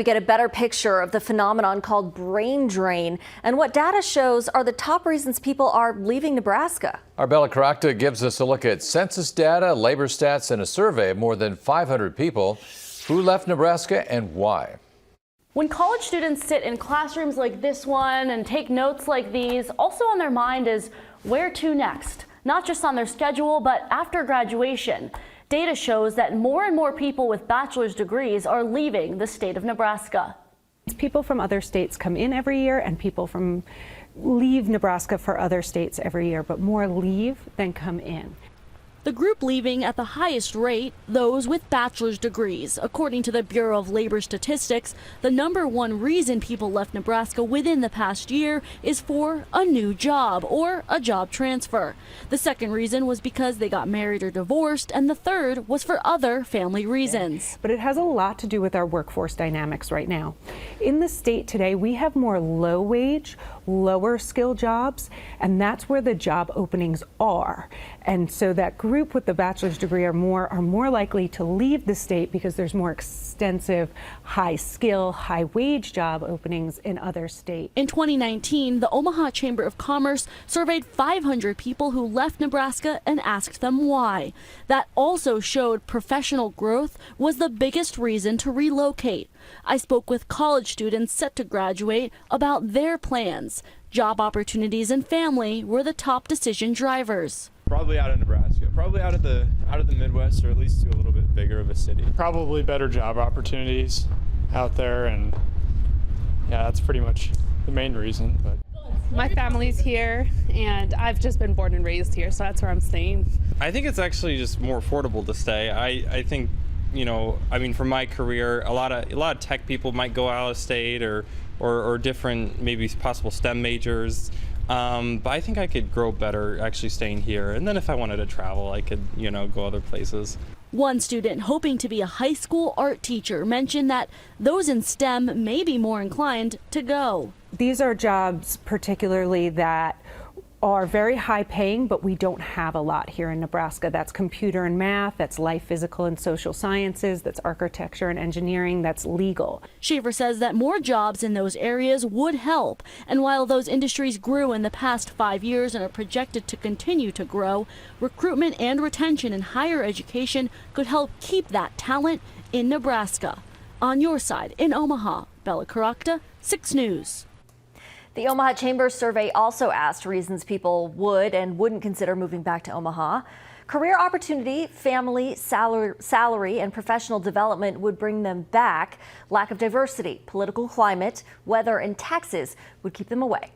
We get a better picture of the phenomenon called brain drain and what data shows are the top reasons people are leaving Nebraska. Our Bella Caracta gives us a look at census data, labor stats, and a survey of more than 500 people who left Nebraska and why. When college students sit in classrooms like this one and take notes like these, also on their mind is where to next, not just on their schedule, but after graduation. Data shows that more and more people with bachelor's degrees are leaving the state of Nebraska. People from other states come in every year and people from leave Nebraska for other states every year, but more leave than come in. The group leaving at the highest rate, those with bachelor's degrees. According to the Bureau of Labor Statistics, the #1 reason people left Nebraska within the past year is for a new job or a job transfer. The second reason was because they got married or divorced, and the third was for other family reasons. But it has a lot to do with our workforce dynamics right now. In the state today, we have more low wage, lower skill jobs, and that's where the job openings are. And so that group with the bachelor's degree are more likely to leave the state because there's more extensive high skill, high wage job openings in other states. In 2019, the Omaha Chamber of Commerce surveyed 500 people who left Nebraska and asked them why. That also showed professional growth was the biggest reason to relocate. I spoke with college students set to graduate about their plans. Job opportunities and family were the top decision drivers. Probably out of Nebraska, probably out of the Midwest, or at least to a little bit bigger of a city. Probably better job opportunities out there, and yeah, that's pretty much the main reason. But my family's here, and I've just been born and raised here, so that's where I'm staying. I think it's actually just more affordable to stay. I think, you know, I mean, for my career, a lot of tech people might go out of state or different, maybe possible STEM majors. But I think I could grow better actually staying here. And then if I wanted to travel, I could, you know, go other places. One student hoping to be a high school art teacher mentioned that those in STEM may be more inclined to go. These are jobs particularly that are very high paying, but we don't have a lot here in Nebraska. That's computer and math, that's life, physical and social sciences, that's architecture and engineering, that's legal. Shaver says that more jobs in those areas would help. And while those industries grew in the past 5 years and are projected to continue to grow, recruitment and retention in higher education could help keep that talent in Nebraska. On your side in Omaha, Bella Caracta, 6 News. The Omaha Chamber survey also asked reasons people would and wouldn't consider moving back to Omaha. Career opportunity, family, salary, and professional development would bring them back. Lack of diversity, political climate, weather, and taxes would keep them away.